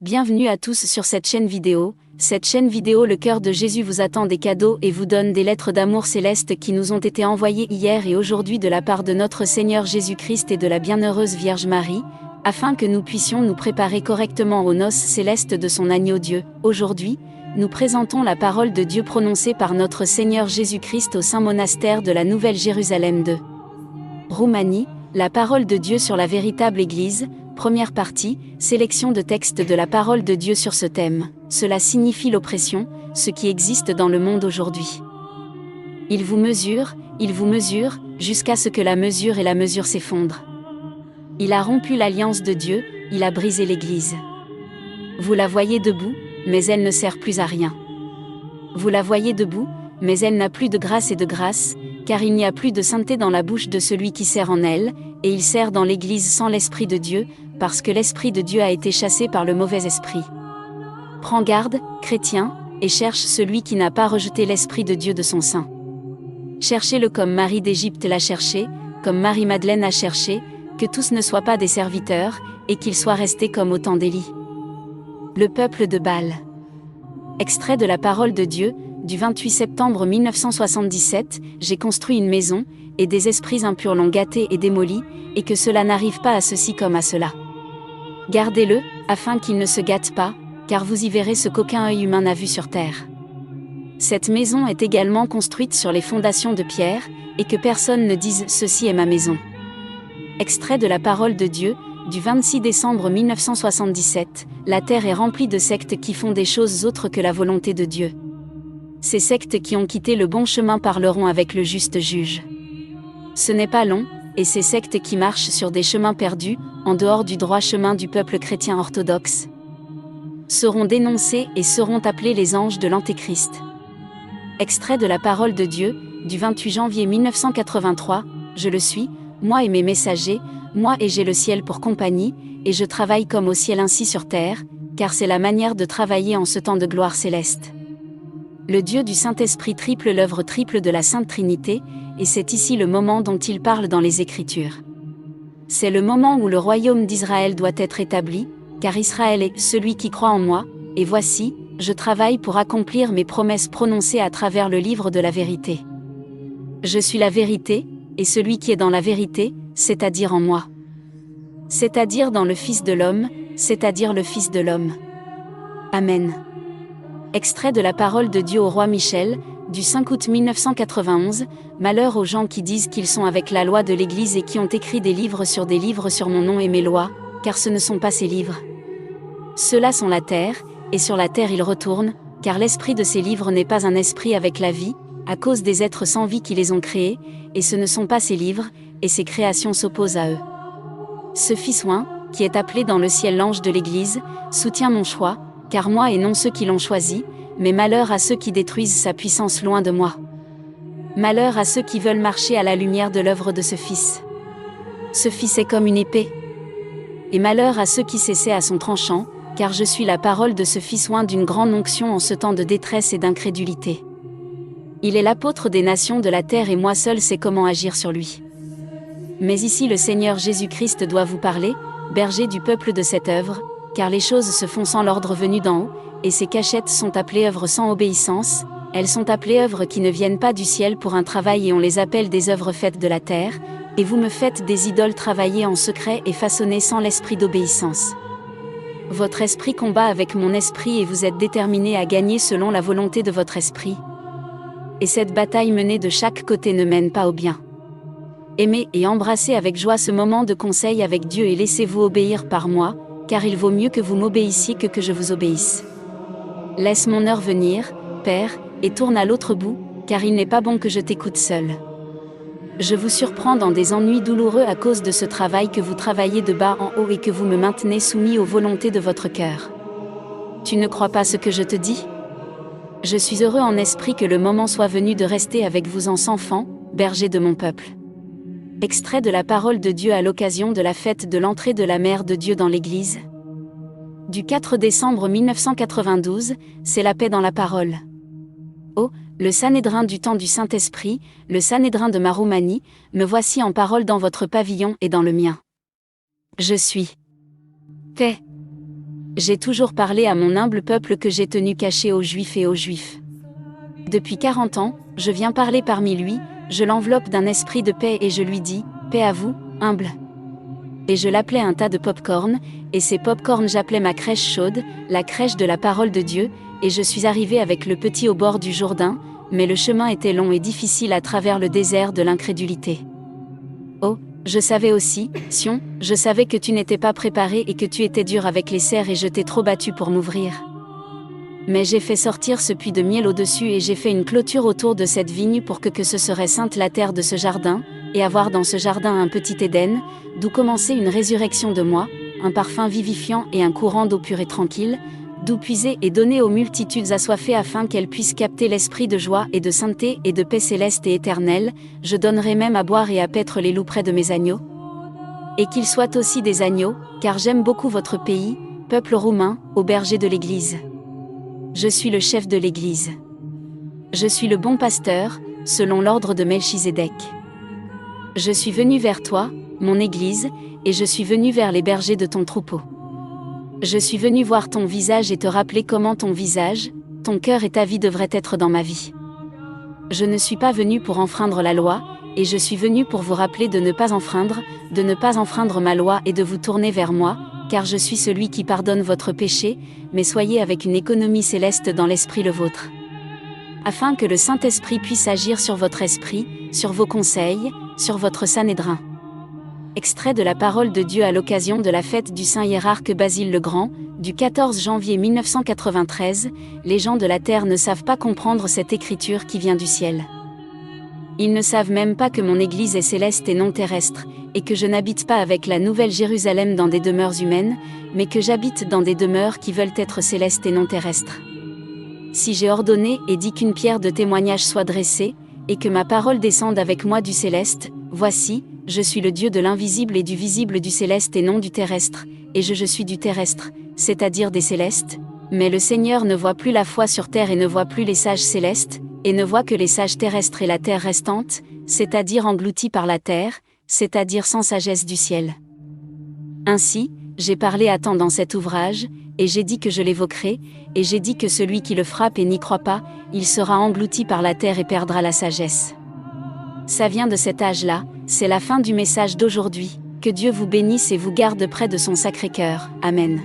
Bienvenue à tous sur cette chaîne vidéo. Cette chaîne vidéo Le Cœur de Jésus vous attend des cadeaux et vous donne des lettres d'amour céleste qui nous ont été envoyées hier et aujourd'hui de la part de notre Seigneur Jésus-Christ et de la bienheureuse Vierge Marie, afin que nous puissions nous préparer correctement aux noces célestes de son agneau Dieu. Aujourd'hui, nous présentons la parole de Dieu prononcée par notre Seigneur Jésus-Christ au Saint Monastère de la Nouvelle Jérusalem de Roumanie, la parole de Dieu sur la véritable Église. Première partie, sélection de textes de la parole de Dieu sur ce thème. Cela signifie l'oppression, ce qui existe dans le monde aujourd'hui. Il vous mesure, jusqu'à ce que la mesure et la mesure s'effondrent. Il a rompu l'alliance de Dieu, il a brisé l'Église. Vous la voyez debout, mais elle ne sert plus à rien. Vous la voyez debout, mais elle n'a plus de grâce et de grâce, car il n'y a plus de sainteté dans la bouche de celui qui sert en elle, et il sert dans l'Église sans l'Esprit de Dieu, parce que l'Esprit de Dieu a été chassé par le mauvais esprit. Prends garde, chrétien, et cherche celui qui n'a pas rejeté l'Esprit de Dieu de son sein. Cherchez-le comme Marie d'Égypte l'a cherché, comme Marie-Madeleine a cherché, que tous ne soient pas des serviteurs, et qu'ils soient restés comme au temps d'Élie. Le peuple de Baal. Extrait de la parole de Dieu, du 28 septembre 1977, j'ai construit une maison, et des esprits impurs l'ont gâté et démoli, et que cela n'arrive pas à ceci comme à cela. Gardez-le, afin qu'il ne se gâte pas, car vous y verrez ce qu'aucun œil humain n'a vu sur terre. Cette maison est également construite sur les fondations de pierre, et que personne ne dise « ceci est ma maison ». Extrait de la parole de Dieu, du 26 décembre 1977, la terre est remplie de sectes qui font des choses autres que la volonté de Dieu. Ces sectes qui ont quitté le bon chemin parleront avec le juste juge. Ce n'est pas long, et ces sectes qui marchent sur des chemins perdus, en dehors du droit chemin du peuple chrétien orthodoxe, seront dénoncés et seront appelés les anges de l'Antéchrist. Extrait de la parole de Dieu, du 28 janvier 1983, je le suis, moi et mes messagers, moi et j'ai le ciel pour compagnie, et je travaille comme au ciel ainsi sur terre, car c'est la manière de travailler en ce temps de gloire céleste. Le Dieu du Saint-Esprit triple l'œuvre triple de la Sainte Trinité, et c'est ici le moment dont il parle dans les Écritures. C'est le moment où le royaume d'Israël doit être établi, car Israël est celui qui croit en moi, et voici, je travaille pour accomplir mes promesses prononcées à travers le livre de la vérité. Je suis la vérité, et celui qui est dans la vérité, c'est-à-dire en moi. C'est-à-dire dans le Fils de l'homme, c'est-à-dire le Fils de l'homme. Amen. Extrait de la parole de Dieu au roi Michel, du 5 août 1991, malheur aux gens qui disent qu'ils sont avec la loi de l'Église et qui ont écrit des livres sur mon nom et mes lois, car ce ne sont pas ces livres. Ceux-là sont la terre, et sur la terre ils retournent, car l'esprit de ces livres n'est pas un esprit avec la vie, à cause des êtres sans vie qui les ont créés, et ce ne sont pas ces livres, et ces créations s'opposent à eux. Ce Fils oint, qui est appelé dans le ciel l'ange de l'Église, soutient mon choix, car moi et non ceux qui l'ont choisi, mais malheur à ceux qui détruisent sa puissance loin de moi. Malheur à ceux qui veulent marcher à la lumière de l'œuvre de ce Fils. Ce Fils est comme une épée. Et malheur à ceux qui s'essaient à son tranchant, car je suis la parole de ce Fils oint d'une grande onction en ce temps de détresse et d'incrédulité. Il est l'apôtre des nations de la terre et moi seul sais comment agir sur lui. Mais ici le Seigneur Jésus-Christ doit vous parler, berger du peuple de cette œuvre, car les choses se font sans l'ordre venu d'en haut, et ces cachettes sont appelées œuvres sans obéissance, elles sont appelées œuvres qui ne viennent pas du ciel pour un travail et on les appelle des œuvres faites de la terre, et vous me faites des idoles travaillées en secret et façonnées sans l'esprit d'obéissance. Votre esprit combat avec mon esprit et vous êtes déterminés à gagner selon la volonté de votre esprit. Et cette bataille menée de chaque côté ne mène pas au bien. Aimez et embrassez avec joie ce moment de conseil avec Dieu et laissez-vous obéir par moi, car il vaut mieux que vous m'obéissiez que je vous obéisse. Laisse mon heure venir, Père, et tourne à l'autre bout, car il n'est pas bon que je t'écoute seul. Je vous surprends dans des ennuis douloureux à cause de ce travail que vous travaillez de bas en haut et que vous me maintenez soumis aux volontés de votre cœur. Tu ne crois pas ce que je te dis ? Je suis heureux en esprit que le moment soit venu de rester avec vous en enfants, bergers de mon peuple. Extrait de la parole de Dieu à l'occasion de la fête de l'entrée de la Mère de Dieu dans l'Église. Du 4 décembre 1992, c'est la paix dans la parole. Oh, le Sanhédrin du temps du Saint-Esprit, le Sanhédrin de ma Roumanie, me voici en parole dans votre pavillon et dans le mien. Je suis paix. J'ai toujours parlé à mon humble peuple que j'ai tenu caché aux Juifs et aux Juifs. Depuis 40 ans, je viens parler parmi lui, je l'enveloppe d'un esprit de paix et je lui dis, paix à vous, humble. Et je l'appelais un tas de pop-corn, et ces pop-corn j'appelais ma crèche chaude, la crèche de la parole de Dieu, et je suis arrivé avec le petit au bord du Jourdain, mais le chemin était long et difficile à travers le désert de l'incrédulité. Oh, je savais aussi, Sion, je savais que tu n'étais pas préparé et que tu étais dur avec les cerfs et je t'ai trop battu pour m'ouvrir. Mais j'ai fait sortir ce puits de miel au-dessus et j'ai fait une clôture autour de cette vigne pour que ce serait sainte la terre de ce jardin, et avoir dans ce jardin un petit Éden, d'où commencer une résurrection de moi, un parfum vivifiant et un courant d'eau pure et tranquille, d'où puiser et donner aux multitudes assoiffées afin qu'elles puissent capter l'esprit de joie et de sainteté et de paix céleste et éternelle, je donnerai même à boire et à paître les loups près de mes agneaux. Et qu'ils soient aussi des agneaux, car j'aime beaucoup votre pays, peuple roumain, ô berger de l'Église. Je suis le chef de l'Église. Je suis le bon pasteur, selon l'ordre de Melchizedek. Je suis venu vers toi, mon Église, et je suis venu vers les bergers de ton troupeau. Je suis venu voir ton visage et te rappeler comment ton visage, ton cœur et ta vie devraient être dans ma vie. Je ne suis pas venu pour enfreindre la loi, et je suis venu pour vous rappeler de ne pas enfreindre ma loi et de vous tourner vers moi, car je suis celui qui pardonne votre péché, mais soyez avec une économie céleste dans l'esprit le vôtre. Afin que le Saint-Esprit puisse agir sur votre esprit, sur vos conseils, sur votre Sanhédrin. Extrait de la parole de Dieu à l'occasion de la fête du Saint Hiérarque Basile le Grand, du 14 janvier 1993, les gens de la terre ne savent pas comprendre cette écriture qui vient du ciel. Ils ne savent même pas que mon Église est céleste et non terrestre, et que je n'habite pas avec la Nouvelle Jérusalem dans des demeures humaines, mais que j'habite dans des demeures qui veulent être célestes et non terrestres. Si j'ai ordonné et dit qu'une pierre de témoignage soit dressée, et que ma parole descende avec moi du céleste, voici, je suis le Dieu de l'invisible et du visible du céleste et non du terrestre, et je suis du terrestre, c'est-à-dire des célestes, mais le Seigneur ne voit plus la foi sur terre et ne voit plus les sages célestes, et ne voit que les sages terrestres et la terre restante, c'est-à-dire engloutis par la terre, c'est-à-dire sans sagesse du ciel. Ainsi, j'ai parlé à temps dans cet ouvrage, et j'ai dit que je l'évoquerai, et j'ai dit que celui qui le frappe et n'y croit pas, il sera englouti par la terre et perdra la sagesse. Ça vient de cet âge-là, c'est la fin du message d'aujourd'hui, que Dieu vous bénisse et vous garde près de son Sacré-Cœur. Amen.